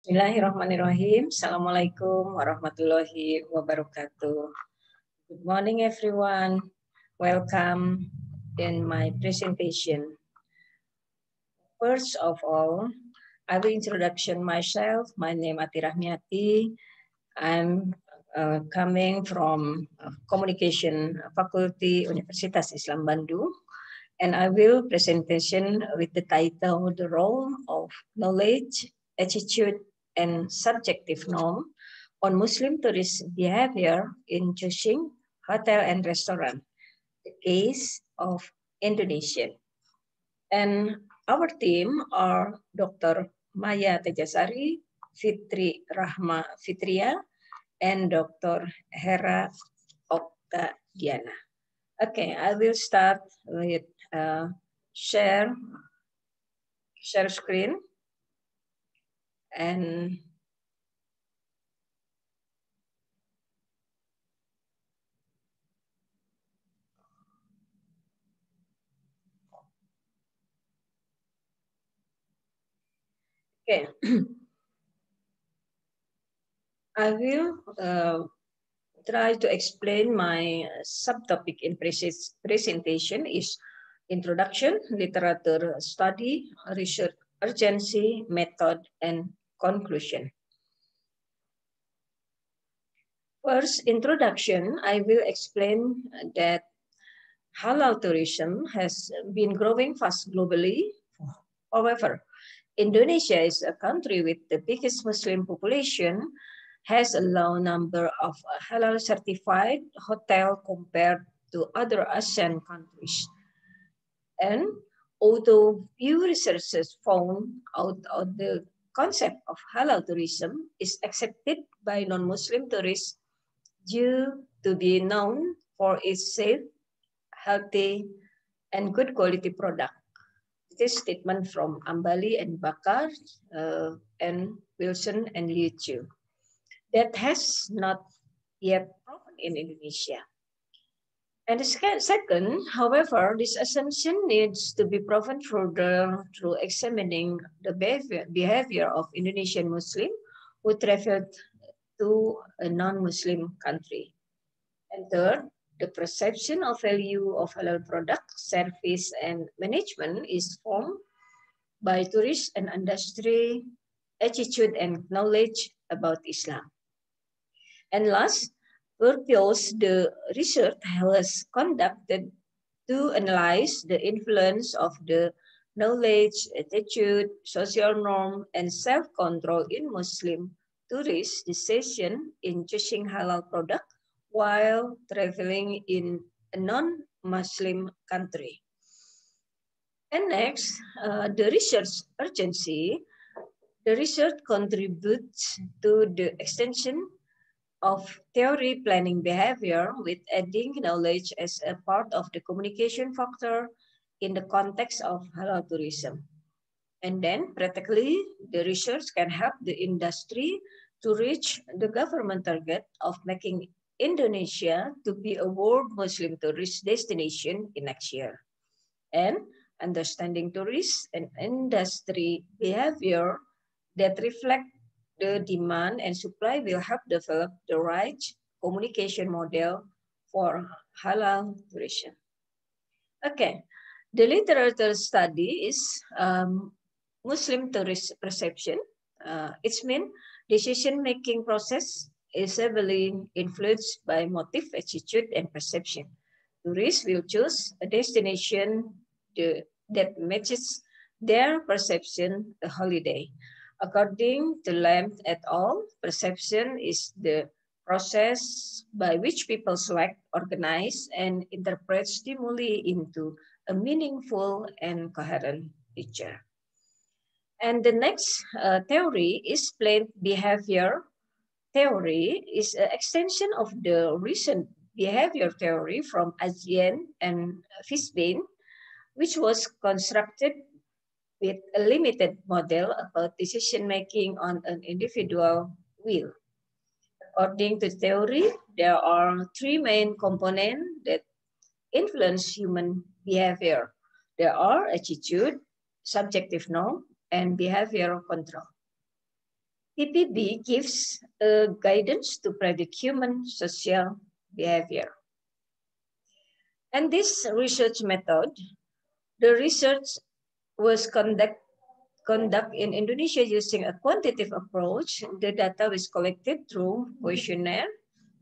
Bismillahirrahmanirrahim. Assalamualaikum warahmatullahi wabarakatuh. Good morning, everyone. Welcome in my presentation. First of all, I will introduction myself. My name is Ati Rahmiati. I'm coming from Communication Faculty Universitas Islam Bandung, and I will presentation with the title "The Role of Knowledge, Attitude, and Subjective Norm on Muslim Tourist Behavior in Choosing Hotel and Restaurant, the case of Indonesia." And our team are Dr. Maya Tejasari, Fitri Rahma Fitria, and Dr. Hera Okta Diana. Okay, I will start with share screen and okay. I will try to explain my subtopic in presentation is introduction, literature study, research urgency, method, and conclusion. First, introduction, I will explain that halal tourism has been growing fast globally. However, Indonesia is a country with the biggest Muslim population, has a low number of halal certified hotel compared to other ASEAN countries. And although few researchers found out the concept of halal tourism is accepted by non-Muslim tourists due to be known for its safe, healthy, and good quality product. This statement from Ambali and Bakar and Wilson and Liu Chiu. That has not yet proven in Indonesia. And the second, however, this assumption needs to be proven further through examining the behavior of Indonesian Muslim who traveled to a non-Muslim country. And third, the perception of value of halal product, service, and management is formed by tourists and industry attitude and knowledge about Islam. And last, purpose the research was conducted to analyze the influence of the knowledge, attitude, social norm, and self-control in Muslim tourist decision in choosing halal product while traveling in a non-Muslim country. And next, the research urgency. The research contributes to the extension of theory planning behavior with adding knowledge as a part of the communication factor in the context of halal tourism. And then practically, the research can help the industry to reach the government target of making Indonesia to be a world Muslim tourist destination in next year. And understanding tourists and industry behavior that reflect the demand and supply will help develop the right communication model for halal tourism. Okay, the literature study is Muslim tourist perception. Its main decision-making process is heavily influenced by motive, attitude, and perception. Tourists will choose a destination that matches their perception a holiday. According to Lamb et al., perception is the process by which people select, organize, and interpret stimuli into a meaningful and coherent picture. And the next theory is planned behavior theory, is an extension of the recent behavior theory from Azian and Fishbein, which was constructed with a limited model about decision-making on an individual will. According to theory, there are three main components that influence human behavior. There are attitude, subjective norm, and behavioral control. TPB gives guidance to predict human social behavior. And this research method, the research was conducted in Indonesia using a quantitative approach. The data was collected through questionnaire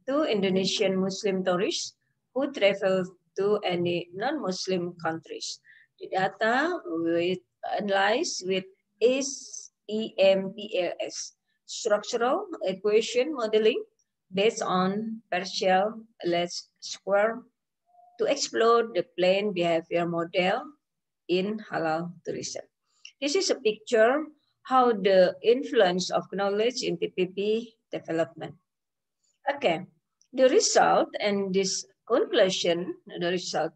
to Indonesian Muslim tourists who travel to any non-Muslim countries. The data was analyzed with SEMPLS, structural equation modeling based on partial least square to explore the plane behavior model in halal tourism. This is a picture how the influence of knowledge in TPB development. Okay, the result and this conclusion, the result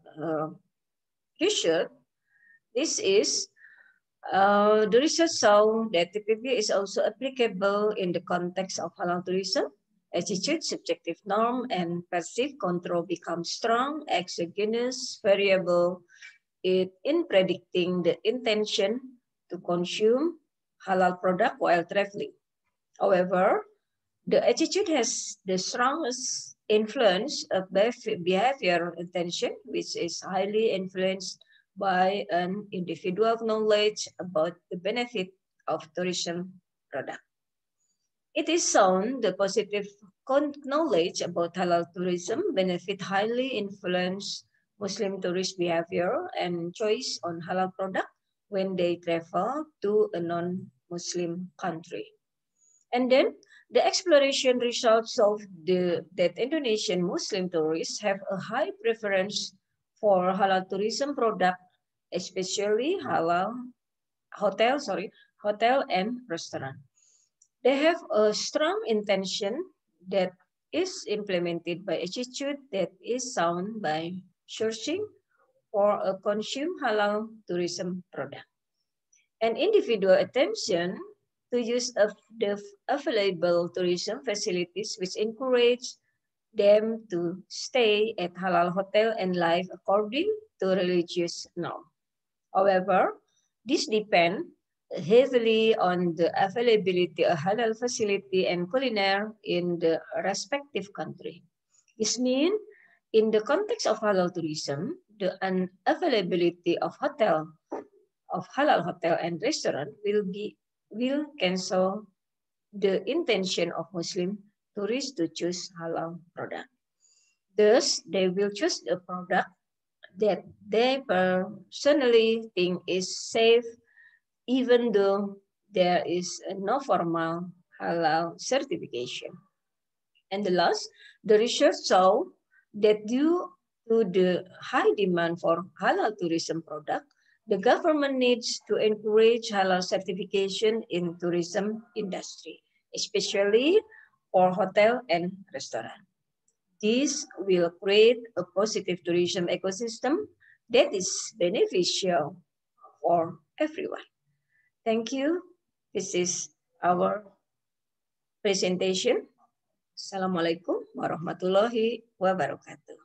research, this is the research show that TPB is also applicable in the context of halal tourism. Attitude, subjective norm, and perceived control become strong exogenous variable in predicting the intention to consume halal product while traveling. However, the attitude has the strongest influence of behavioral intention, which is highly influenced by an individual knowledge about the benefit of tourism product. It is shown the positive knowledge about halal tourism benefit highly influence Muslim tourist behavior and choice on halal product when they travel to a non-Muslim country. And then the exploration results of that Indonesian Muslim tourists have a high preference for halal tourism product, especially halal hotel and restaurant. They have a strong intention that is implemented by attitude that is sound by searching for a consume halal tourism product. And individual attention to use of the available tourism facilities which encourage them to stay at halal hotel and live according to religious norm. However, this depends heavily on the availability of halal facility and culinary in the respective country. This means in the context of halal tourism, the unavailability of halal hotel and restaurant will cancel the intention of Muslim tourists to choose halal product. Thus, they will choose a product that they personally think is safe, even though there is no formal halal certification. And the last, the research show that due to the high demand for halal tourism product, the government needs to encourage halal certification in tourism industry, especially for hotel and restaurant. This will create a positive tourism ecosystem that is beneficial for everyone. Thank you. This is our presentation. Assalamualaikum warahmatullahi wabarakatuh.